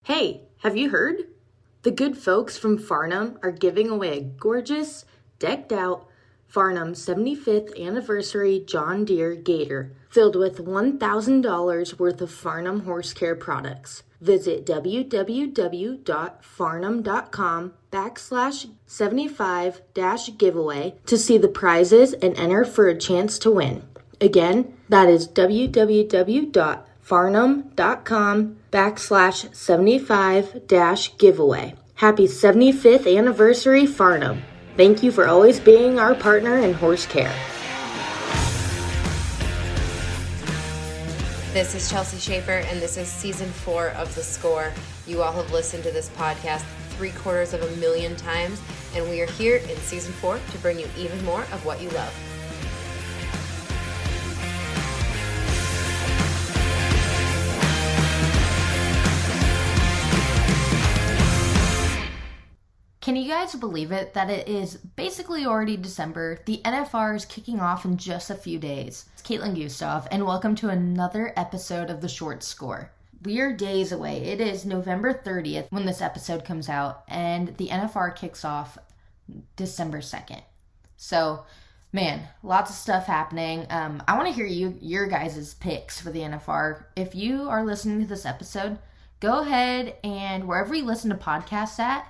Hey, have you heard? The good folks from Farnam are giving away a gorgeous, decked-out Farnam 75th Anniversary John Deere Gator filled with $1,000 worth of Farnam Horse Care products. Visit www.farnam.com/75-giveaway to see the prizes and enter for a chance to win. Again, that is www.farnam.com/75-giveaway. Happy 75th anniversary, Farnam. Thank you for always being our partner in horse care. This is Chelsea Shaffer, and this is Season 4 of The Score. You all have listened to this podcast 750,000 times, and we are here in Season 4 to bring you even more of what you love. Can you guys believe it that it is basically already December? The NFR is kicking off in just a few days. It's Caitlin Gustav, and welcome to another episode of The Short Score. We are days away. It is November 30th when this episode comes out, and the NFR kicks off December 2nd. So, man, lots of stuff happening. I want to hear your guys' picks for the NFR. If you are listening to this episode, go ahead and wherever you listen to podcasts at,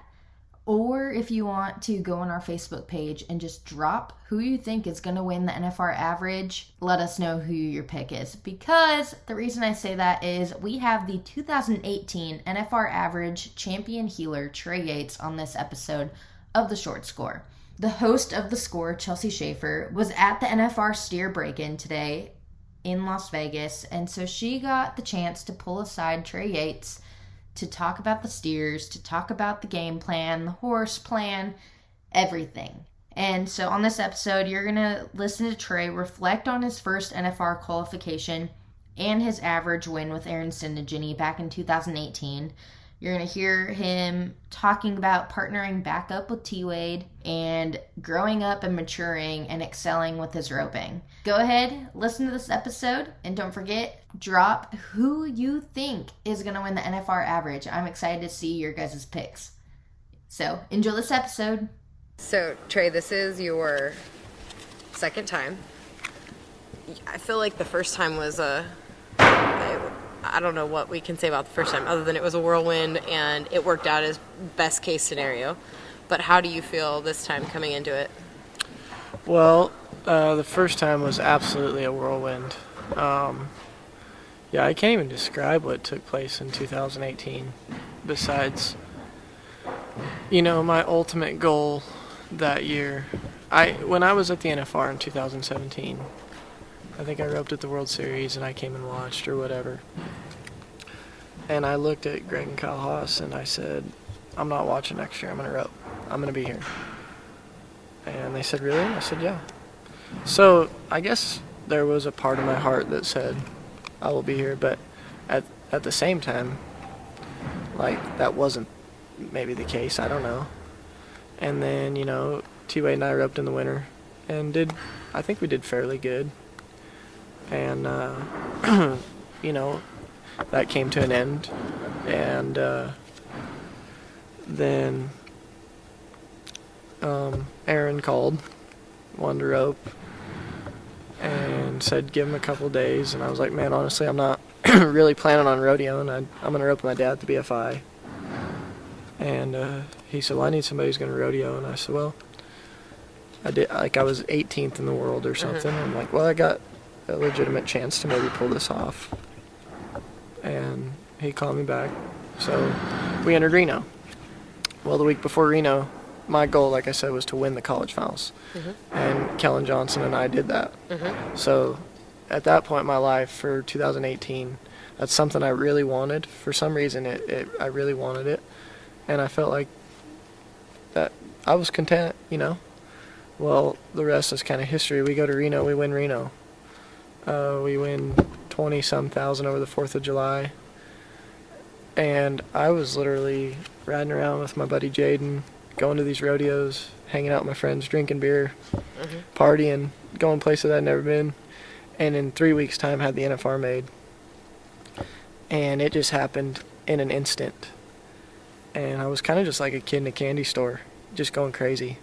or if you want to go on our Facebook page and just drop who you think is going to win the NFR Average, let us know who your pick is. Because the reason I say that is we have the 2018 NFR Average Champion Heeler, Trey Yates, on this episode of The Short Score. The host of The Score, Chelsea Shaffer, was at the NFR Steer Break-In today in Las Vegas, and so she got the chance to pull aside Trey Yates to talk about the steers, to talk about the game plan, the horse plan, everything. And so on this episode, you're going to listen to Trey reflect on his first NFR qualification and his average win with Aaron Tsinigine back in 2018. You're going to hear him talking about partnering back up with T-Wade and growing up and maturing and excelling with his roping. Go ahead, listen to this episode, and don't forget, drop who you think is going to win the NFR Average. I'm excited to see your guys' picks. So, enjoy this episode. So, Trey, this is your second time. I feel like the first time was I don't know what we can say about the first time other than it was a whirlwind and it worked out as best case scenario. But how do you feel this time coming into it? Well, the first time was absolutely a whirlwind. I can't even describe what took place in 2018 besides, my ultimate goal that year. When I was at the NFR in 2017, I think I roped at the World Series and I came and watched or whatever. And I looked at Greg and Kyle Haas and I said, I'm not watching next year. I'm going to rope. I'm going to be here. And they said, really? I said, yeah. So I guess there was a part of my heart that said, I will be here. But at the same time, that wasn't maybe the case. I don't know. And then, T-Wade and I roped in the winter and I think we did fairly good. And, that came to an end. And then Aaron called, wanted to rope, and said give him a couple days. And I was like, man, honestly, I'm not really planning on rodeoing. I'm going to rope with my dad at the BFI. And he said, well, I need somebody who's going to rodeo. And I said, well, I was 18th in the world or something. I'm like, well, I got a legitimate chance to maybe pull this off. And he called me back. So we entered Reno. Well, the week before Reno, my goal, like I said, was to win the college finals. And Kellen Johnson and I did that. So at that point in my life for 2018, that's something I really wanted. For some reason, I really wanted it. And I felt like that I was content, Well, the rest is kind of history. We go to Reno, we win Reno. We win 20-some thousand over the 4th of July. And I was literally riding around with my buddy Jaden, going to these rodeos, hanging out with my friends, drinking beer, partying, going places I'd never been. And in 3 weeks' time, had the NFR made. And it just happened in an instant. and I was kind of just like a kid in a candy store, just going crazy.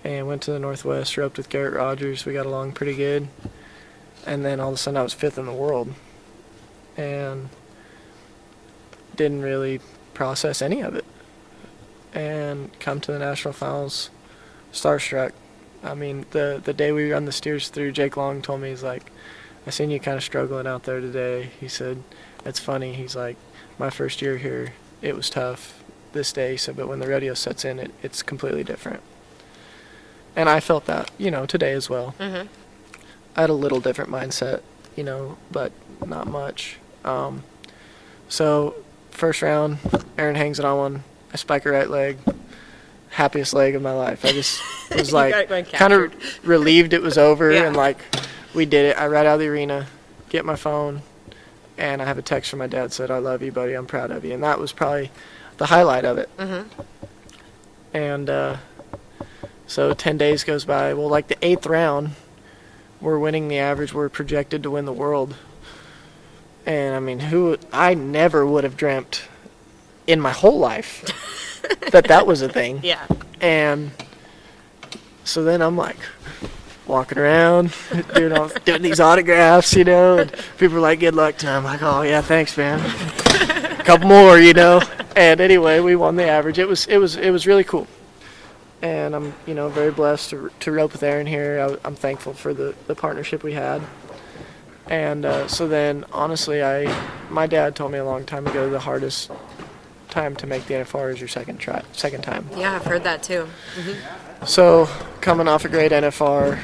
And went to the Northwest, roped with Garrett Rogers. We got along pretty good. And then all of a sudden I was 5th in the world. And didn't really process any of it. And come to the national finals, starstruck. I mean, the day we run the steers through, Jake Long told me, he's like, I seen you kind of struggling out there today. He said, it's funny. He's like, my first year here, it was tough this day. He said, but when the rodeo sets in, it's completely different. And I felt that, today as well. Mm-hmm. I had a little different mindset, but not much. So first round, Aaron hangs it on one. I spike her right leg. Happiest leg of my life. I just was like kind of relieved it was over, Yeah. and like we did it. I ride out of the arena, get my phone, and I have a text from my dad said, I love you, buddy. I'm proud of you. And that was probably the highlight of it. Mm-hmm. And so 10 days goes by. Well, like the 8th round, we're winning the average. We're projected to win the world. And I mean, I never would have dreamt in my whole life that was a thing. Yeah. And so then I'm like walking around, doing these autographs, and people are like, good luck to him. I'm like, oh yeah, thanks, man. A couple more, And anyway, we won the average. It was really cool. And I'm, very blessed to rope with Aaron here. I'm thankful for the partnership we had. And so then, honestly, my dad told me a long time ago the hardest time to make the NFR is your second time. Yeah, I've heard that too. Mm-hmm. So coming off a great NFR,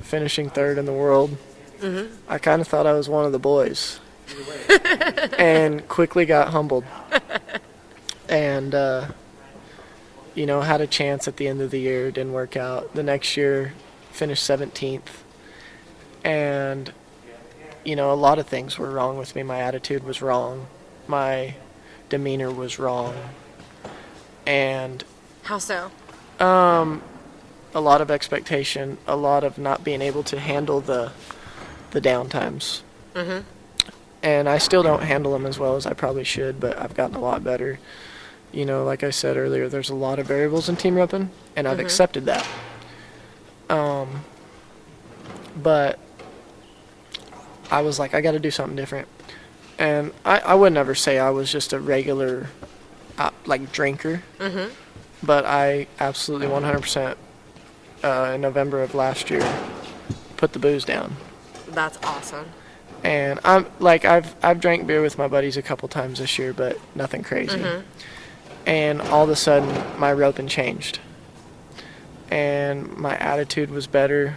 finishing 3rd in the world, Mm-hmm. I kind of thought I was one of the boys, and quickly got humbled. And had a chance at the end of the year, didn't work out. The next year, finished 17th, and a lot of things were wrong with me. My attitude was wrong. My demeanor was wrong. And How so? a lot of expectation, a lot of not being able to handle the downtimes. Mm-hmm. And I still don't handle them as well as I probably should, but I've gotten a lot better. Like I said earlier, there's a lot of variables in team roping, and I've accepted that. But I was like, I got to do something different. And I would never say I was just a regular, drinker. Mm-hmm. But I absolutely 100% in November of last year put the booze down. That's awesome. And I'm like, I've drank beer with my buddies a couple times this year, but nothing crazy. Mm-hmm. And all of a sudden, my roping changed, and my attitude was better.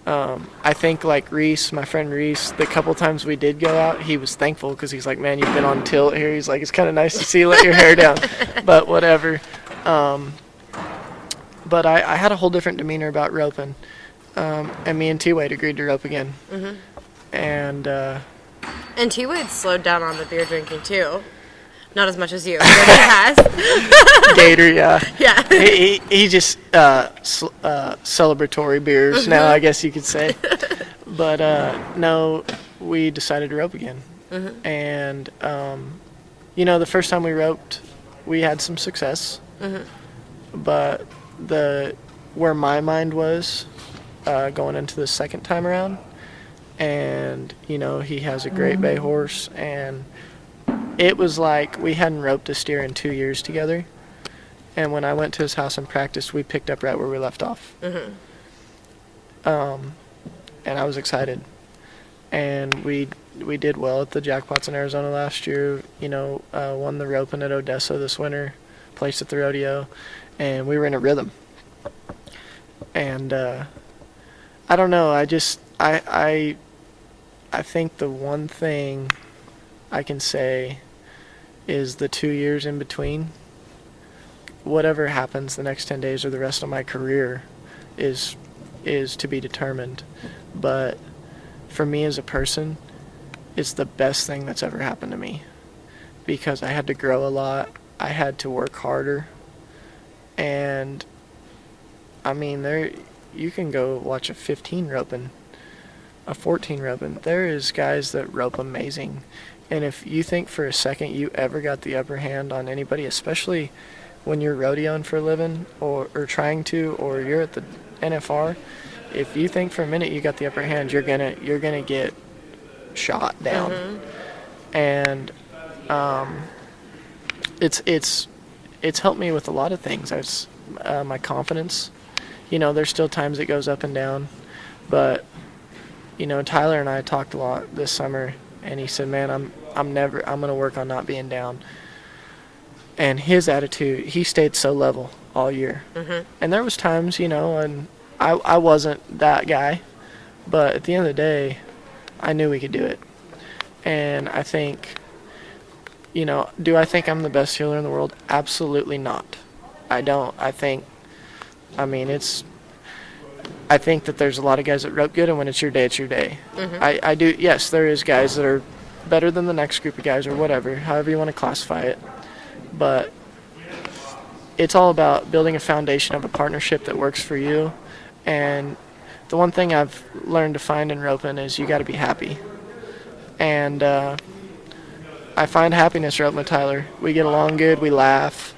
I think like Reese, my friend Reese, the couple times we did go out, he was thankful because he's like, man, you've been on tilt here. He's like, it's kind of nice to see you let your hair down, but whatever. But I had a whole different demeanor about roping, and me and T-Wade agreed to rope again. Mm-hmm. And T-Wade slowed down on the beer drinking too. Not as much as you, but he has. Gator, yeah. Yeah. He just celebratory beers now, I guess you could say. But no, we decided to rope again. Mm-hmm. And the first time we roped, we had some success. Mm-hmm. But where my mind was going into the second time around, and he has a great bay horse, and it was like we hadn't roped a steer in 2 years together. And when I went to his house and practiced, we picked up right where we left off. Mm-hmm. And I was excited. And we did well at the Jackpots in Arizona last year. Won the roping at Odessa this winter, placed at the rodeo, and we were in a rhythm. And I don't know. I think the one thing I can say is the 2 years in between, whatever happens the next 10 days or the rest of my career is to be determined. But for me as a person, it's the best thing that's ever happened to me, because I had to grow a lot. I had to work harder. And I mean, you can go watch a 15 roping, a 14 roping. There is guys that rope amazing. And if you think for a second you ever got the upper hand on anybody, especially when you're rodeoing for a living or trying to, or you're at the NFR, if you think for a minute you got the upper hand, you're gonna get shot down. And it's helped me with a lot of things. My confidence. There's still times it goes up and down, but Tyler and I talked a lot this summer, and he said, "Man, I'm gonna work on not being down." And his attitude, he stayed so level all year. And there was times, and I wasn't that guy, but at the end of the day, I knew we could do it. And I think, do I think I'm the best healer in the world? Absolutely not. I don't. I think that there's a lot of guys that rope good, and when it's your day, it's your day. I do. Yes, there is guys that are better than the next group of guys, or whatever, however you want to classify it. But it's all about building a foundation of a partnership that works for you. And the one thing I've learned to find in roping is you got to be happy. And I find happiness roping with Tyler. We get along good. We laugh.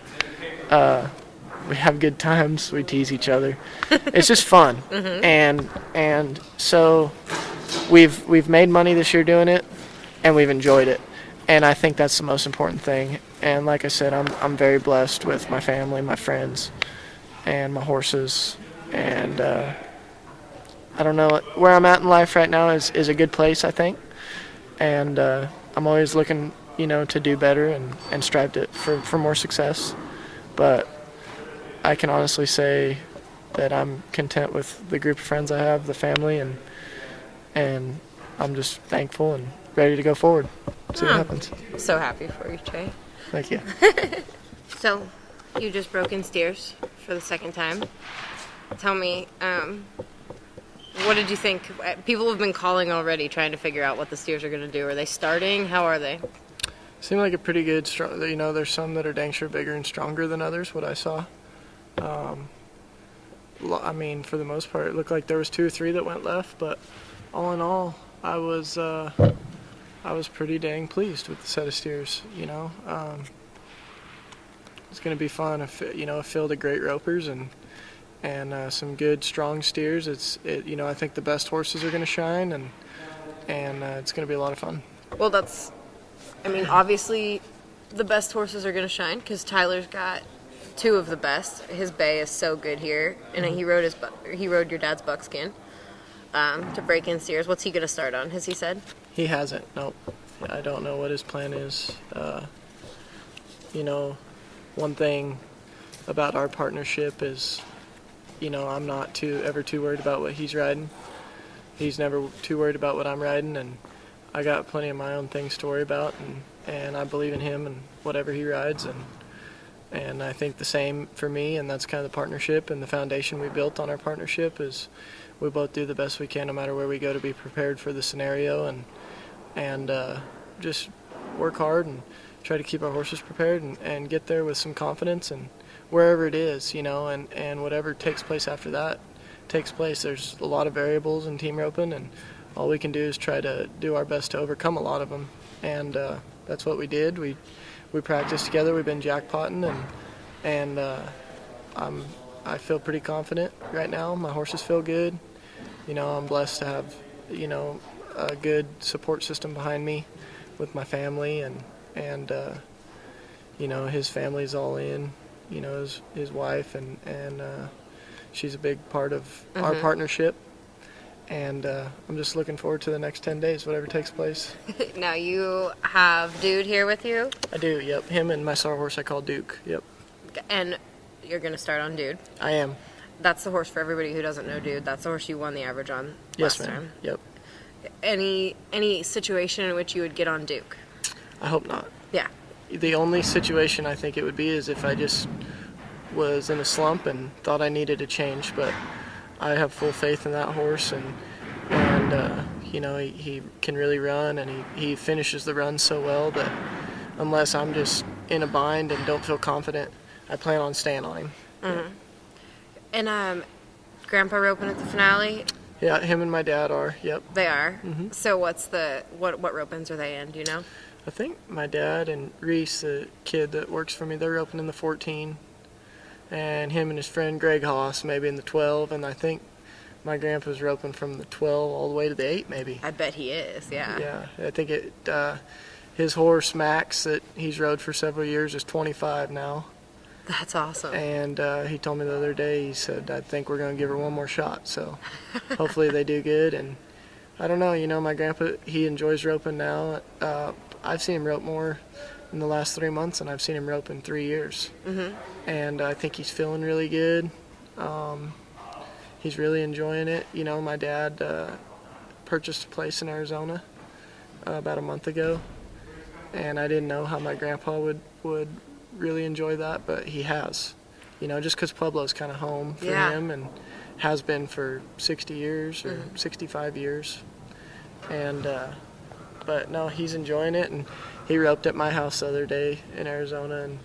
We have good times. We tease each other. It's just fun. And so we've made money this year doing it, and we've enjoyed it. And I think that's the most important thing. And like I said, I'm very blessed with my family, my friends, and my horses. And I don't know, where I'm at in life right now is a good place, I think. And I'm always looking, to do better and strive for more success. But I can honestly say that I'm content with the group of friends I have, the family, and I'm just thankful and ready to go forward. See what happens. So happy for you, Trey. Thank you. So, you just broke in steers for the second time. Tell me, what did you think? People have been calling already, trying to figure out what the steers are going to do. Are they starting? How are they? Seem like a pretty good, strong. There's some that are dang sure bigger and stronger than others, what I saw. For the most part, it looked like there was 2 or 3 that went left, but all in all, I was pretty dang pleased with the set of steers. It's going to be fun. A field of great ropers and some good strong steers. I think the best horses are going to shine, and it's going to be a lot of fun. Well, obviously the best horses are going to shine because Tyler's got 2 of the best. His bay is so good here, and he rode your dad's buckskin to break in steers. What's he going to start on? Has he said? He hasn't. Nope. I don't know what his plan is. One thing about our partnership is, I'm not ever too worried about what he's riding. He's never too worried about what I'm riding, and I got plenty of my own things to worry about, and I believe in him and whatever he rides, and I think the same for me, and that's kind of the partnership and the foundation we built on our partnership is we both do the best we can no matter where we go to be prepared for the scenario, and just work hard and try to keep our horses prepared and get there with some confidence, and wherever it is, and whatever takes place after that takes place. There's a lot of variables in team roping, and all we can do is try to do our best to overcome a lot of them, and that's what we did. We practiced together. We've been jackpotting, and I feel pretty confident right now. My horses feel good. I'm blessed to have a good support system behind me with my family, and his family's all in. His wife, and she's a big part of our partnership. And I'm just looking forward to the next 10 days, whatever takes place. Now you have Dude here with you? I do, yep. Him and my sawhorse I call Duke, yep. And you're going to start on Dude? I am. That's the horse for everybody who doesn't know Dude. That's the horse you won the average on last time. Yep. Any situation in which you would get on Duke? I hope not. Yeah. The only situation I think it would be is if I just was in a slump and thought I needed a change, but I have full faith in that horse, and he can really run, and he finishes the run so well that unless I'm just in a bind and don't feel confident, I plan on staying on him. Mm-hmm. And Grandpa roping at the finale? Yeah, him and my dad are. Yep. They are. Mm-hmm. So what ropings are they in? Do you know? I think my dad and Reese, the kid that works for me, they're roping in the 14. And him and his friend Greg Haas maybe in the 12. And I think my grandpa's roping from the 12 all the way to the 8 maybe. I bet he is, yeah. Yeah, I think his horse Max that he's rode for several years is 25 now. That's awesome. And he told me the other day, he said, I think we're going to give her one more shot. So hopefully they do good. And I don't know, my grandpa, he enjoys roping now. I've seen him rope more in the last 3 months than I've seen him rope in 3 years. Mm-hmm. And I think he's feeling really good. He's really enjoying it. My dad purchased a place in Arizona about a month ago. And I didn't know how my grandpa would really enjoy that, but he has. Just because Pueblo's kind of home for him and has been for 60 years or 65 years. And but no, he's enjoying it, and he roped at my house the other day in Arizona, and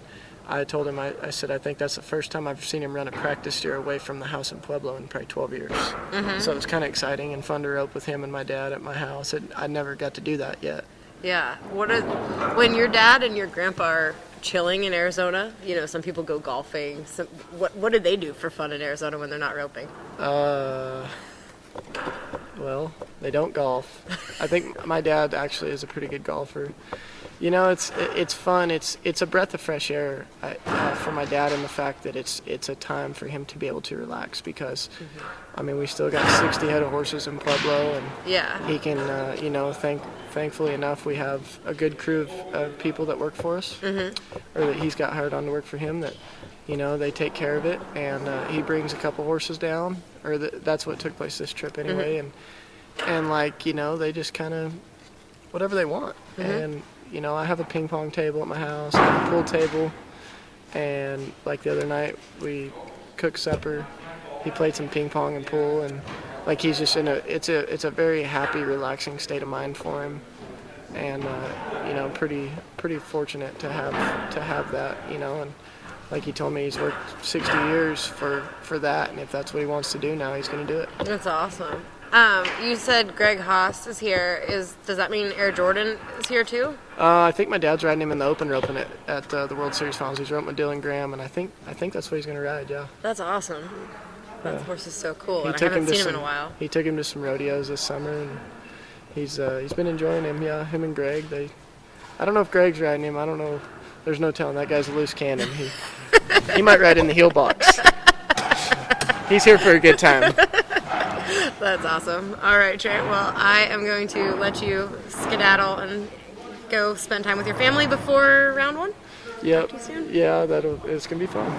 I told him, I said, I think that's the first time I've seen him run a practice steer away from the house in Pueblo in probably 12 years. Mm-hmm. So it's kind of exciting and fun to rope with him and my dad at my house. I never got to do that yet. Yeah. When your dad and your grandpa are chilling in Arizona, some people go golfing. What do they do for fun in Arizona when they're not roping? Well, they don't golf. I think my dad actually is a pretty good golfer. It's fun. It's a breath of fresh air for my dad, in the fact that it's a time for him to be able to relax, because, we still got 60 head of horses in Pueblo, and he can, thankfully enough, we have a good crew of people that work for us, or that he's got hired on to work for him, that, they take care of it, and he brings a couple horses down, or that's what took place this trip anyway, and they just kind of, whatever they want, and I have a ping pong table at my house, I have a pool table, and the other night we cooked supper. He played some ping pong and pool, and he's just it's a very happy, relaxing state of mind for him, and pretty fortunate to have that, and like he told me, he's worked 60 years for that, and if that's what he wants to do now, he's going to do it. That's awesome. You said Greg Haas is here. Does that mean Air Jordan is here too? I think my dad's riding him in the Open, roping it at the World Series Finals. He's roping with Dylan Graham, and I think that's what he's going to ride. Yeah. That's awesome. That horse is so cool. And I haven't seen him in a while. He took him to some rodeos this summer, and he's been enjoying him. Yeah, him and Greg. I don't know if Greg's riding him. I don't know. There's no telling. That guy's a loose cannon. He might ride in the heel box. He's here for a good time. That's awesome. All right, Trey. Well, I am going to let you skedaddle and go spend time with your family before round one. Yep. Yeah, it's going to be fun.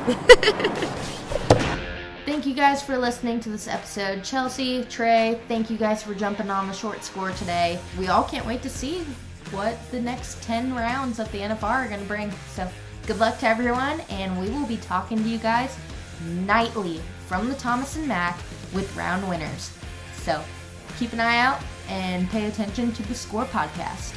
Thank you guys for listening to this episode. Chelsea, Trey, thank you guys for jumping on the short score today. We all can't wait to see what the next 10 rounds of the NFR are going to bring. So good luck to everyone, and we will be talking to you guys nightly from the Thomas and Mack with round winners. So keep an eye out and pay attention to the Score podcast.